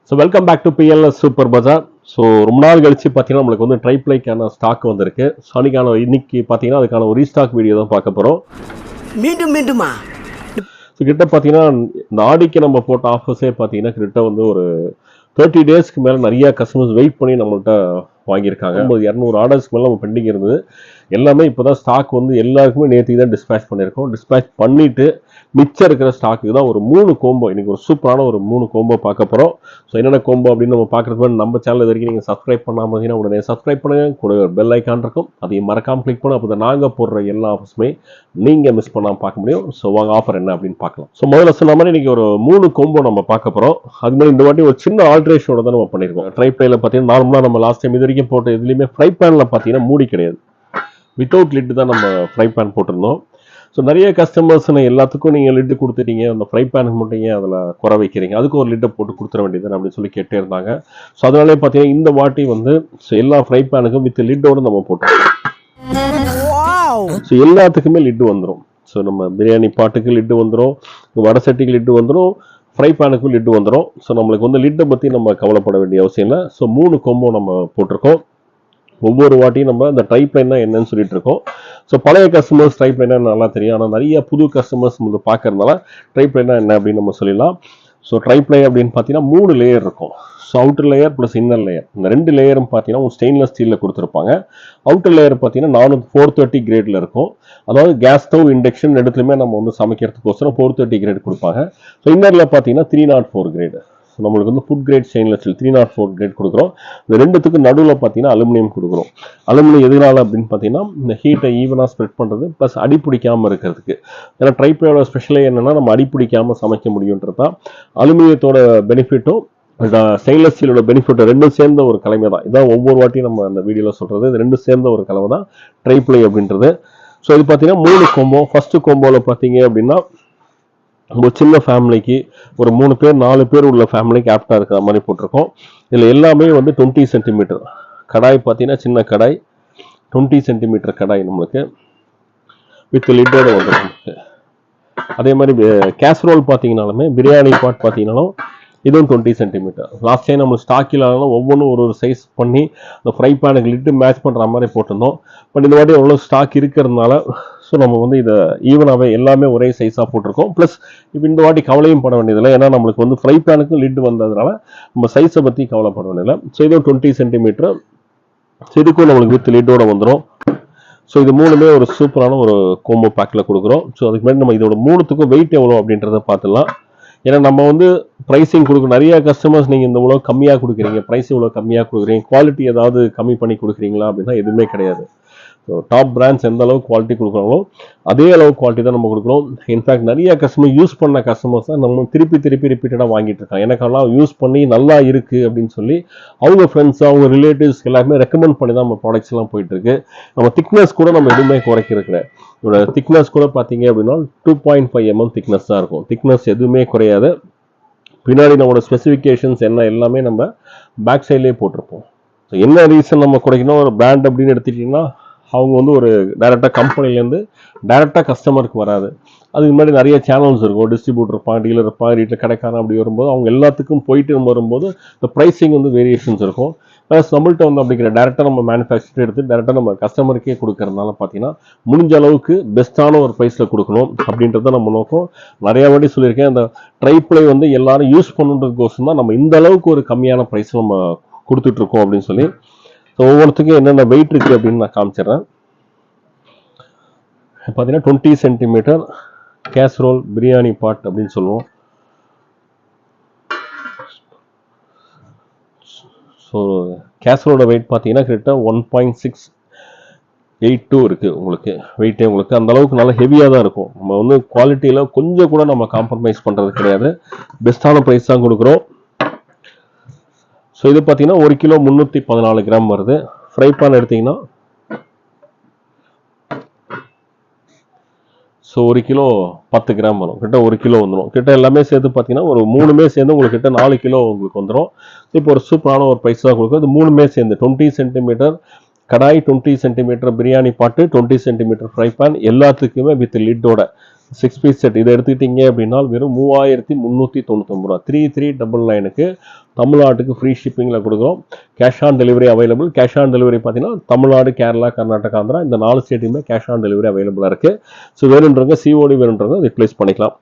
So welcome back to PLS super bazaar. So ரொம்ப நாள் கழிச்சு பார்த்தீங்கன்னா நம்மளுக்கு வந்து ட்ரைப்ளைக்கான ஸ்டாக் வந்திருக்கு. ஸோ இன்னைக்கு பார்த்தீங்கன்னா அதுக்கான ஒரு ரீஸ்டாக் வீடியோ தான் பார்க்க போகிறோம். மீண்டுமா ஸோ கிட்ட பார்த்தீங்கன்னா இந்த ஆடிக்கு நம்ம போட்ட ஆஃபர்ஸே பார்த்தீங்கன்னா கிட்ட வந்து ஒரு 30 டேஸ்க்கு மேலே நிறைய கஸ்டமர்ஸ் வெயிட் பண்ணி நம்மள்கிட்ட வாங்கியிருக்காங்க. 200 ஆர்டர்ஸ்க்கு மேலே நம்ம பெண்டிங் இருந்தது. எல்லாமே இப்போ தான் ஸ்டாக் வந்து எல்லாருக்குமே நேற்றுக்கு தான் டிஸ்பேச் பண்ணியிருக்கோம். டிஸ்பேச் பண்ணிவிட்டு மிச்சம் இருக்கிற ஸ்டாக்கு தான் ஒரு 3 கோம்போ. இன்றைக்கி ஒரு சூப்பரான ஒரு 3 கோம்போ பார்க்க போகிறோம். ஸோ என்னென்ன கோம்போ அப்படின்னு நம்ம பார்க்குறது நம்ம சேனல் இது வரைக்கும் நீங்கள் சப்ஸ்கிரைப் பண்ணாமல் இருந்தீங்கன்னா உடனே சப்ஸ்கிரைப் பண்ணுங்கள். கூட ஒரு பெல் ஐக்கான் இருக்கும், அதையும் மறக்காமல் கிளிக் பண்ண. அப்போ தான் நாங்கள் போடுற எல்லா ஆஃபர்ஸுமே நீங்கள் மிஸ் பண்ணாமல் பார்க்க முடியும். ஸோ வாங்க ஆஃபர் என்ன அப்படின்னு பார்க்கலாம். ஸோ முதல்ல சொன்ன மாதிரி இன்றைக்கி ஒரு 3 கோம்போ நம்ம பார்க்க போகிறோம். அது மாதிரி இந்த வாட்டி ஒரு சின்ன ஆல்ட்ரேஷனோட தான் நம்ம பண்ணியிருக்கோம். ட்ரைப்ளைல பார்த்தீங்கன்னா நார்மலாக நம்ம லாஸ்ட் டைம் இது வரைக்கும் போட்ட இதுலேயுமே ஃப்ரை பேனில் பார்த்தீங்கன்னா மூடி கிடையாது, வித்தவுட் லிட் தான் நம்ம ஃப்ரை பேன் போட்டிருந்தோம். ஸோ நிறைய கஸ்டமர்ஸ் எல்லாத்துக்கும் நீங்கள் லிட்டு கொடுத்துட்டீங்க, அந்த ஃப்ரை பேனுக்கு மட்டும் ஏன் அதில் குறை வைக்கிறீங்க, அதுக்கு ஒரு லிட்டை போட்டு கொடுத்துட வேண்டியது அப்படின்னு சொல்லி கேட்டே இருந்தாங்க. ஸோ அதனாலே பார்த்தீங்கன்னா இந்த வாட்டி வந்து ஸோ எல்லா ஃப்ரை பேனுக்கும் வித் லிட்டோடு நம்ம போட்டோம். ஸோ எல்லாத்துக்குமே லிட்டு வந்துடும். ஸோ நம்ம பிரியாணி பாட்டுக்கு லிட்டு வந்துடும், வடை சட்டிக்கு லிட்டு வந்துடும், ஃப்ரை பேனுக்கும் லிட்டு வந்துடும். ஸோ நம்மளுக்கு வந்து லிட்டை பற்றி நம்ம கவலைப்பட வேண்டிய அவசியம் இல்லை. ஸோ 3 கோம்போ நம்ம போட்டிருக்கோம். ஒவ்வொரு வாட்டியும் நம்ம இந்த ட்ரைப்ளைனா என்னன்னு சொல்லிட்டு இருக்கோம். ஸோ பழைய கஸ்டமர்ஸ் ட்ரைப்ளைனா நல்லா தெரியும், ஆனால் நிறைய புது கஸ்டமர்ஸ் வந்து பார்க்கறதுனால ட்ரைப்ளைனா என்ன அப்படின்னு நம்ம சொல்லிடலாம். ஸோ ட்ரைப்ளை அப்படின்னு பார்த்தீங்கன்னா 3 லேயர் இருக்கும். So outer layer plus inner layer, இந்த 2 லேயரும் பார்த்தீங்கன்னா ஸ்டெயின்லெஸ் ஸ்டீலில் கொடுத்துருப்பாங்க. அவுட்டர் லேயர் பார்த்தீங்கன்னா 430 கிரேடில் இருக்கும். அதாவது கேஸ் ஸ்டவ், இண்டக்ஷன் இடத்துலையுமே நம்ம வந்து சமைக்கிறதுக்கோசரம் 430 கிரேட் கொடுப்பாங்க. ஸோ இன்னரில் பார்த்தீங்கன்னா 304 கிரேடு. நம்மளுக்கு வந்து food grade stainless steel 304 grade கொடுக்குறோம். இந்த ரெண்டுத்துக்கு நடுவில் பார்த்தீங்கன்னா அலுமினியம் கொடுக்குறோம். அலுமினியம் எதனால அப்படின்னு பார்த்தீங்கன்னா இந்த ஹீட்டை ஈவனாக ஸ்ப்ரெட் பண்ணுறது, ப்ளஸ் அடிப்பிடிக்காமல் இருக்கிறதுக்கு. ஏன்னா ட்ரைப்ளையோட ஸ்பெஷலே என்னென்னா நம்ம அடிப்பிடிக்காமல் சமைக்க முடியுன்றது தான். அலுமினியத்தோட பெனிஃபிட்டும் ஸ்டெயின்லெஸ் ஸ்டீலோட பெனிஃபிட் ரெண்டும் சேர்ந்த ஒரு கலவை தான். இதான் ஒவ்வொரு வாட்டியும் நம்ம அந்த வீடியோவில் சொல்கிறது, இது ரெண்டும் சேர்ந்த ஒரு கலவை தான் ட்ரைப்ளை அப்படின்றது. ஸோ இது பார்த்தீங்கன்னா 3 கோம்போ. ஃபர்ஸ்ட் கோம்போவில் பார்த்தீங்க அப்படின்னா ஒரு சின்ன ஃபேமிலிக்கு ஒரு 3 பேர் 4 பேர் உள்ள ஃபேமிலிக்கு ஆப்டாக இருக்கிற மாதிரி போட்டிருக்கோம். இதில் எல்லாமே வந்து 20 சென்டிமீட்டர் கடாய் பார்த்தீங்கன்னா சின்ன கடாய், 20 சென்டிமீட்டர் கடாய் நம்மளுக்கு வித் லிட்டோட வந்துடும் நமக்கு. அதே மாதிரி கேஸ்ரோல் பார்த்தீங்கன்னாலுமே பிரியாணி பாட் பார்த்தீங்கன்னாலும் இதுவும் 20 சென்டிமீட்டர். லாஸ்ட் டைம் நம்ம ஸ்டாக்கில் ஒவ்வொன்றும் ஒரு சைஸ் பண்ணி அந்த ஃப்ரை பேனுக்கு லிட்டு மேட்ச் பண்ணுற மாதிரி போட்டிருந்தோம். பட் இந்த வாட்டி எவ்வளோ ஸ்டாக் இருக்கிறதுனால ஸோ நம்ம வந்து இதை ஈவனாகவே எல்லாமே ஒரே சைஸாக போட்டிருக்கோம். ப்ளஸ் இப்போ இந்த வாட்டி கவலையும் பட வேண்டியதில்லை, ஏன்னா நம்மளுக்கு வந்து ஃப்ரை பேனுக்கும் லிட்டு வந்ததுனால நம்ம சைஸை பற்றி கவலைப்பட வேண்டியதில்லை. ஸோ இதுவும் 20 சென்டிமீட்டர். ஸோ இதுக்கும் நம்மளுக்கு வித் லிட்டோட வந்துடும். ஸோ இது 3மே ஒரு சூப்பரான ஒரு கோம்போ பேக்கில் கொடுக்குறோம். ஸோ அதுக்கு முன்னாடி நம்ம இதோட 3த்துக்கும் வெயிட் எவ்வளோ அப்படின்றத பார்த்துடலாம். ஏன்னா நம்ம வந்து ப்ரைஸிங் கொடுக்குறோம். நிறைய கஸ்டமர்ஸ் நீங்கள் இந்த இவ்வளோ கம்மியாக கொடுக்குறீங்க, ப்ரைஸ் இவ்வளோ கம்மியாக கொடுக்குறீங்க, குவாலிட்டி ஏதாவது கம்மி பண்ணி கொடுக்குறீங்களா அப்படின்னா எதுவுமே கிடையாது. ஸோ டாப் பிராண்ட்ஸ் எந்த அளவுக்கு குவாலிட்டி கொடுக்குறாங்களோ அதே அளவு குவாலிட்டி தான் நம்ம கொடுக்குறோம். இன்ஃபேக்ட் நிறைய கஸ்டமர் யூஸ் பண்ண கஸ்டமர்ஸ் தான் நம்ம திருப்பி ரிப்பீட்டடாக வாங்கிட்டு இருக்காங்க. எனக்கெல்லாம் யூஸ் பண்ணி நல்லா இருக்குது அப்படின்னு சொல்லி அவங்க ஃப்ரெண்ட்ஸ், அவங்க ரிலேட்டிவ்ஸ் எல்லாருமே ரெக்கமெண்ட் பண்ணி தான் நம்ம ப்ராடக்ட்ஸ் எல்லாம் போயிட்டு இருக்கு. நம்ம திக்னஸ் கூட நம்ம எதுவுமே குறைக்கிறதுல, இதோட திக்னஸ் கூட பார்த்தீங்க அப்படின்னா 2.5 mm திக்னஸ் தான் இருக்கும். திக்னஸ் எதுவுமே குறையாது. பின்னாடி நம்மளோட ஸ்பெசிஃபிகேஷன்ஸ் என்ன எல்லாமே நம்ம பேக் சைட்லேயே போட்டிருப்போம். ஸோ என்ன ரீசன் நம்ம குறைக்கணும், ஒரு பிராண்ட் அப்படின்னு எடுத்துக்கிட்டிங்கன்னா அவங்க வந்து ஒரு டைரெக்டாக கம்பெனிலேருந்து டைரெக்டாக கஸ்டமருக்கு வராது. அதுக்கு முன்னாடி நிறைய சேனல்ஸ் இருக்கும், டிஸ்ட்ரிபியூட்டர் இருப்பான், டீலர் இருப்பான், ரீட்டில் கடைக்காரன். அப்படி வரும்போது அவங்க எல்லாத்துக்கும் போயிட்டு வரும்போது இந்த ப்ரைஸிங் வந்து வேரியேஷன்ஸ் இருக்கும். ப்ளஸ் நம்மள்கிட்ட வந்து அப்படிங்கிற டேரெக்டாக நம்ம மேனுஃபேக்சர் எடுத்து டேரெக்டாக நம்ம கஸ்டமருக்கே கொடுக்கறதுனால பார்த்தீங்கன்னா முடிஞ்ச அளவுக்கு பெஸ்ட்டான ஒரு ப்ரைஸில் கொடுக்கணும் அப்படின்றத நம்ம நோக்கம். நிறையா வாட்டி சொல்லியிருக்கேன், அந்த ட்ரைப்ளை வந்து எல்லாரும் யூஸ் பண்ணுறதுக்கோசம் தான் நம்ம இந்த அளவுக்கு ஒரு கம்மியான ப்ரைஸ் நம்ம கொடுத்துட்ருக்கோம் அப்படின்னு சொல்லி. ஸோ ஒவ்வொருத்துக்கும் என்னென்ன வெயிட் இருக்குது அப்படின்னு நான் காமிச்சிடுறேன். பார்த்தீங்கன்னா 20 சென்டிமீட்டர் கேஸ்ரோல் பிரியாணி பாட் அப்படின்னு சொல்லுவோம். ஸோ கேஸ்ரோலோட வெயிட் பார்த்தீங்கன்னா கிட்டத்தட்ட 1.682 இருக்குது உங்களுக்கு வெயிட்டே. உங்களுக்கு அந்த அளவுக்கு நல்லா ஹெவியாக தான் இருக்கும். நம்ம வந்து குவாலிட்டியில் கொஞ்சம் கூட நம்ம காம்ப்ரமைஸ் பண்ணுறது கிடையாது, பெஸ்ட்டான ப்ரைஸ் தான் கொடுக்குறோம். ஸோ இது பார்த்தீங்கன்னா 1 கிலோ 314 கிராம் வருது. ஃப்ரை பேன் எடுத்தீங்கன்னா ஸோ 1 கிலோ 10 கிராம் வரும், கிட்ட 1 கிலோ வந்துடும். கிட்ட எல்லாமே சேர்த்து பார்த்தீங்கன்னா ஒரு 3மே சேர்ந்து உங்களுக்கு கிட்ட 4 கிலோ உங்களுக்கு வந்துடும். இப்போ ஒரு சூப்பரான ஒரு ப்ரைஸ் தான் கொடுக்கும். இது 3மே சேர்ந்து 20 சென்டிமீட்டர் கடாய், 20 சென்டிமீட்டர் பிரியாணி பாட்டு, 20 சென்டிமீட்டர் ஃப்ரை பேன், எல்லாத்துக்குமே வித் லிட்டோட 6 பீஸ் செட் இதை எடுத்துக்கிட்டீங்க அப்படின்னா வெறும் 3399 ரூபா. 3399க்கு தமிழ்நாட்டுக்கு ஃப்ரீ ஷிப்பிங்கில் கொடுக்குறோம். Cash on delivery available. Cash on delivery பார்த்தீங்கன்னா தமிழ்நாடு, கேரளா, கர்நாடகா, ஆந்திரா இந்த 4 ஸ்டேட்டுமே கேஷ் ஆன் டெலிவரி அவைலபிளாக இருக்குது. ஸோ வேணுன்றவங்க சிஓடி வேணுன்றவங்க ரிப்ளேஸ் பண்ணிக்கலாம்.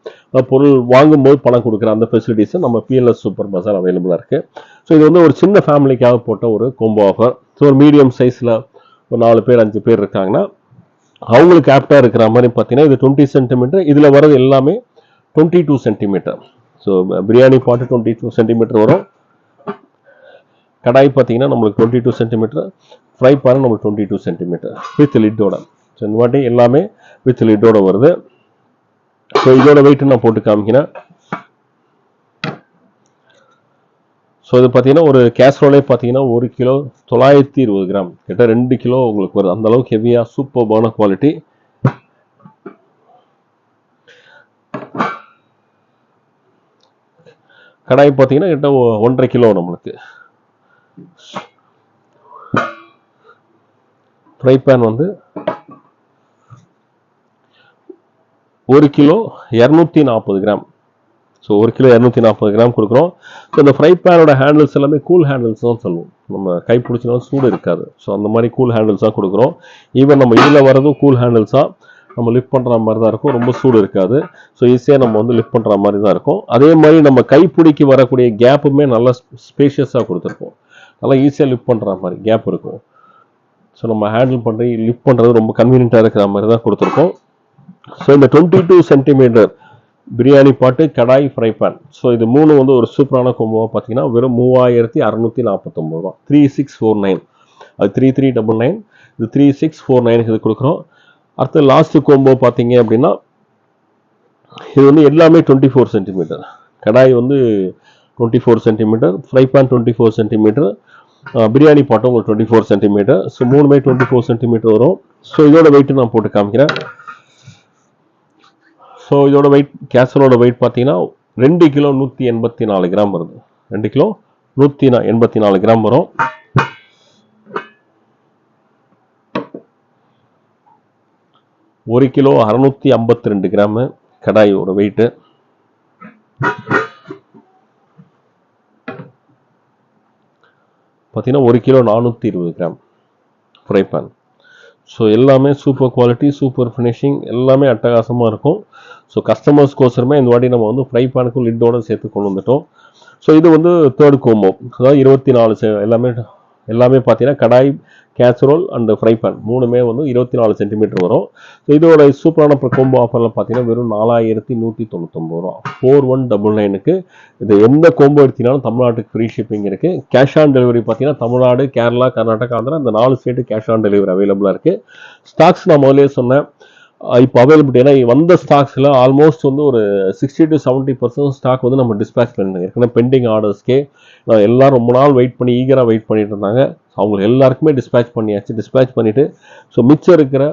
பொருள் வாங்கும்போது பணம் கொடுக்குற அந்த ஃபெசிலிட்டிஸை நம்ம பிஎல்எஸ் சூப்பர் பஜார் அவைலபிளாக இருக்குது. ஸோ இது வந்து ஒரு சின்ன ஃபேமிலிக்காக போட்ட ஒரு கோம்போ ஆஃபர். ஸோ ஒரு மீடியம் சைஸில் ஒரு 4 பேர் 5 பேர் இருக்காங்கன்னா அவங்களுக்கு ஆப்டாக இருக்கிற மாதிரி பார்த்தீங்கன்னா இது 20 சென்டிமீட்டர். இதில் வர்றது எல்லாமே 22 சென்டிமீட்டர். ஸோ பிரியாணி பாட்டு 22 சென்டிமீட்டர் வரும். கடாய் பார்த்தீங்கன்னா நம்மளுக்கு 22 சென்டிமீட்டர். ஃப்ரை பேன் நம்மளுக்கு 22 சென்டிமீட்டர் வித் லிட்டோட. ஸோ இந்த வாட்டி எல்லாமே வித் லிட்டோட வருது. ஸோ இதோட வெயிட் நான் போட்டு காமிக்கிறேன். ஸோ இது பார்த்தீங்கன்னா ஒரு கேஸ்ரோலே பார்த்தீங்கன்னா 1 கிலோ 920 கிராம் கிட்ட 2 கிலோ உங்களுக்கு வருது. அந்த அளவுக்கு ஹெவியாக சூப்பர்பான குவாலிட்டி. கடாய் பார்த்தீங்கன்னா கிட்ட 1.5 கிலோ நம்மளுக்கு. ஃப்ரை பேன் வந்து 1 kilo 240 gram. So 1 kilo 240 gram கொடுக்குறோம். ஸோ இந்த ஃப்ரை பேனோட ஹேண்டில்ஸ் எல்லாமே கூல் ஹேண்டில்ஸ் தான் சொல்லுவோம். நம்ம கை பிடிச்சினாலும் சூடு இருக்காது. ஸோ அந்த மாதிரி கூல் ஹேண்டில்ஸாக கொடுக்குறோம். ஈவன் நம்ம இதில் வரதும் கூல் ஹேண்டில்ஸாக நம்ம லிஃப்ட் பண்ணுற மாதிரி தான் இருக்கும். ரொம்ப சூடு இருக்காது. ஸோ ஈஸியாக நம்ம வந்து லிஃப்ட் பண்ணுற மாதிரி தான் இருக்கும். அதே மாதிரி நம்ம கைப்பிடிக்கு வரக்கூடிய கேப்புமே நல்லா ஸ்பேஷியஸாக கொடுத்துருப்போம். நல்லா ஈஸியாக லிஃப்ட் பண்ணுற மாதிரி கேப் இருக்கும். ஸோ நம்ம ஹேண்டில் பண்ணி லிஃப்ட் பண்ணுறது ரொம்ப கன்வீனியண்ட்டாக இருக்கிற மாதிரி தான் கொடுத்துருக்கோம். ஸோ இந்த 22 சென்டிமீட்டர் பிரியாணி பாட்டு, கடாய், ஃப்ரை பேன். ஸோ இது 3 வந்து ஒரு சூப்பரான கோம்போவாக பார்த்தீங்கன்னா வெறும் 3649 ரூபா. 3649. அது 3399. இது 3649 இது கொடுக்குறோம். அடுத்து லாஸ்ட் கோம்போ பார்த்தீங்க அப்படின்னா இது வந்து எல்லாமே 24 சென்டிமீட்டர். கடாய் வந்து 24 centimetre, fry pan 24 centimetre, biryani பாட்டும் உங்களுக்கு 24 சென்டிமீட்டர். ஸோ 3மே 24 சென்டிமீட்டர் வரும். ஸோ இதோட வெயிட் நான் போட்டு காமிக்கிறேன். ஸோ இதோட வெயிட் கேசரோட வெயிட் பார்த்தீங்கன்னா 2 கிலோ 184 கிராம் வருது. 2 கிலோ 184 கிராம் வரும். ஒரு கிலோ 652 கிராம் கடாயோட வெயிட்டு. பார்த்தீங்கன்னா 1 kilo 420 gram fry pan. So எல்லாமே சூப்பர் குவாலிட்டி, சூப்பர் ஃபினிஷிங், எல்லாமே அட்டகாசமாக இருக்கும். ஸோ கஸ்டமர்ஸ்க்கோசரமே இந்த வாட்டி நம்ம வந்து ஃப்ரை பேனுக்கும் லிட்டோட சேர்த்து கொண்டு வந்துட்டோம். ஸோ இது வந்து தேர்ட் கோம்போ. அதாவது 24 எல்லாமே பார்த்தீங்கன்னா கடாய், கேசரோல் அண்ட் ஃப்ரை பேன் 3மே வந்து 24 சென்டிமீட்டர் வரும். ஸோ இதோட சூப்பரான கோம்போ ஆஃபரில் பார்த்தீங்கன்னா வெறும் 4199 ரூபா. 4199க்கு இது எந்த கோம்போ எடுத்தீங்கன்னாலும் தமிழ்நாட்டுக்கு ஃப்ரீ ஷிப்பிங் இருக்குது. கேஷ் ஆன் டெலிவரி பார்த்தீங்கன்னா தமிழ்நாடு, கேரளா, கர்நாடகா, ஆந்திரா இந்த 4 ஸ்டேட்டு கேஷ் ஆன் டெலிவரி அவைலபிளாக இருக்குது. ஸ்டாக்ஸ் நான் முதலே சொன்னேன். இப்போ அவைலபிலிட்டி ஏன்னா வந்த ஸ்டாக்ஸில் ஆல்மோஸ்ட் வந்து ஒரு 60 to 70% ஸ்டாக் வந்து நம்ம டிஸ்பேச் பண்ணிருந்தோம். ஏற்கனவே பெண்டிங் ஆர்டர்ஸ்க்கே எல்லாரும் ரொம்ப நாள் வெயிட் பண்ணி ஈகராக வெயிட் பண்ணிட்டு இருந்தாங்க. அவங்களுக்கு எல்லாருக்குமே டிஸ்பேச் பண்ணியாச்சு. டிஸ்பேச் பண்ணிவிட்டு ஸோ மிச்சம் இருக்கிற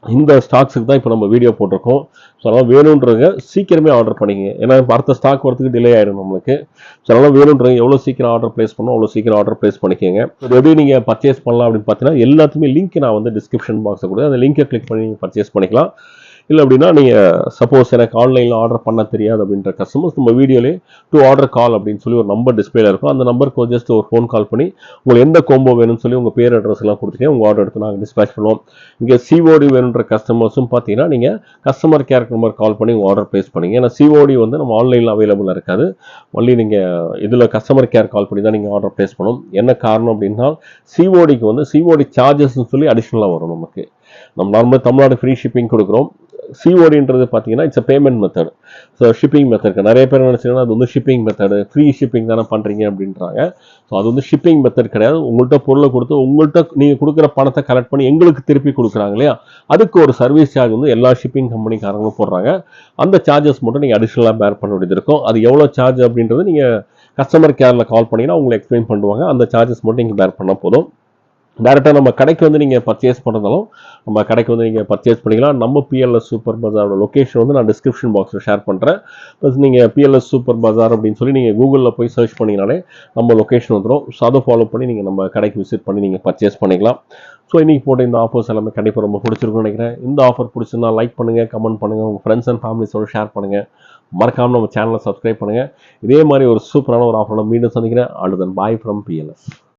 இந்த ஸ்டாக்ஸுக்கு தான் இப்போ நம்ம வீடியோ போட்டிருக்கோம். ஸோ அதனால் வேணுன்றவங்க சீக்கிரமே ஆர்டர் பண்ணிக்கங்க. ஏன்னா இப்போ அடுத்த ஸ்டாக் வரதுக்கு டிலே ஆகிடும் நம்மளுக்கு. ஸோ அதனால் வேணுன்றவங்க எவ்வளோ சீக்கிரம் ஆர்டர் ப்ளேஸ் பண்ணோம் அவ்வளோ சீக்கிரம் ஆர்டர் ப்ளேஸ் பண்ணிக்கோங்க. இது எப்படி நீங்கள் பர்ச்சேஸ் பண்ணலாம் அப்படின்னு பார்த்தீங்கன்னா எல்லாத்துக்குமே லிங்க் நான் வந்து டிஸ்கிரிப்ஷன் பாக்ஸை கூட அந்த லிங்கை கிளிக் பண்ணி நீங்கள் பர்ச்சேஸ் பண்ணிக்கலாம். இல்லை அப்படின்னா நீங்கள் சப்போஸ் எனக்கு ஆன்லைனில் ஆர்டர் பண்ண தெரியாது அப்படின்ற கஸ்டமர்ஸ் நம்ம வீடியோலே டு ஆர்டர் கால் அப்படின்னு சொல்லி ஒரு நம்பர் டிஸ்பிளேல இருக்கும். அந்த நம்பருக்கு ஜஸ்ட் ஒரு ஃபோன் கால் பண்ணி உங்களுக்கு எந்த கோம்போ வேணும்னு சொல்லி உங்கள் பேர் அட்ரஸ் எல்லாம் கொடுத்துட்டு உங்கள் ஆர்டர் எடுத்து நாங்கள் டிஸ்பேச் பண்ணுவோம். இங்கே சிஓடி வேணுன்ற கஸ்டமர்ஸும் பார்த்தீங்கன்னா நீங்கள் கஸ்டமர் கேர் நம்பர் கால் பண்ணி உங்கள் ஆர்டர் ப்ளேஸ் பண்ணிங்க. ஏன்னா சிஓடி வந்து நம்ம ஆன்லைனில் அவைலபிளாக இருக்காது. ஒன்லி நீங்கள் இதில் கஸ்டமர் கேர் கால் பண்ணி தான் நீங்கள் ஆர்டர் ப்ளேஸ் பண்ணணும். என்ன காரணம் அப்படின்னா சிஓடிக்கு வந்து சிஓடி சார்ஜஸ்ன்னு சொல்லி அடிஷ்னலாக வரும் நமக்கு. நம்ம நார்மலாக தமிழ்நாடு ஃப்ரீ ஷிப்பிங் கொடுக்குறோம். சிஓடின்றது பார்த்தீங்கன்னா it's payment method. So shipping method நிறைய பேர் நினச்சிங்கன்னா அது வந்து ஷிப்பிங் மெத்தடு ஃப்ரீ ஷிப்பிங் தானே பண்ணுறீங்க அப்படின்றாங்க. ஸோ அது வந்து ஷிப்பிங் மெத்தட் கிடையாது. உங்கள்கிட்ட பொருளை கொடுத்து உங்கள்கிட்ட நீங்கள் கொடுக்குற பணத்தை கலெக்ட் பண்ணி எங்களுக்கு திருப்பி கொடுக்குறாங்க இல்லையா, அதுக்கு ஒரு சர்வீஸ் சார்ஜ் வந்து எல்லா ஷிப்பிங் கம்பெனிக்காரங்களும் போடுறாங்க. அந்த சார்ஜஸ் மட்டும் நீங்கள் அடிஷ்னலாக பேர் பண்ண வேண்டியது இருக்கும். அது எவ்வளோ சார்ஜ் அப்படின்றது நீங்கள் கஸ்டமர் கேரில் கால் பண்ணிங்கன்னா உங்களுக்கு எக்ஸ்பிளைன் பண்ணுவாங்க. அந்த சார்ஜஸ் மட்டும் நீங்கள் பேர் பண்ணால் போதும். டேரெக்டாக நம்ம கடைக்கு வந்து நீங்கள் பர்ச்சேஸ் பண்ணுறதாலும் நம்ம கடைக்கு வந்து நீங்கள் பர்ச்சேஸ் பண்ணிக்கலாம். நம்ம பிஎல்எஸ் சூப்பர் பஜாரோட லொக்கேஷன் வந்து நான் டிஸ்கிரிப்ஷன் பாக்ஸில் ஷேர் பண்ணுறேன். ப்ளஸ் நீங்கள் பிஎல்எஸ் சூப்பர் பஜார் அப்படின்னு சொல்லி நீங்கள் கூகுளில் போய் சர்ச் பண்ணிங்கனாலே நம்ம லொக்கேஷன் வந்துடும். ஸோ அதை ஃபாலோ பண்ணி நீங்கள் நம்ம கடைக்கு விசிட் பண்ணி நீங்கள் பர்ச்சேஸ் பண்ணிக்கலாம். ஸோ இன்றைக்கி போட்ட இந்த ஆஃபர்ஸ் எல்லாமே கண்டிப்பாக ரொம்ப பிடிச்சிருக்குன்னு நினைக்கிறேன். இந்த ஆஃபர் பிடிச்சிருந்தா லைக் பண்ணுங்கள், கமெண்ட் பண்ணுங்கள், உங்கள் ஃப்ரெண்ட்ஸ் அண்ட் ஃபேமிலிஸோட ஷேர் பண்ணுங்கள். மறக்காமல் நம்ம சேனலை சப்ஸ்கிரைப் பண்ணுங்கள். இதே மாதிரி ஒரு சூப்பரான ஒரு ஆஃபரோட மீண்டும் சந்திக்கிறேன். And then bye from BLS.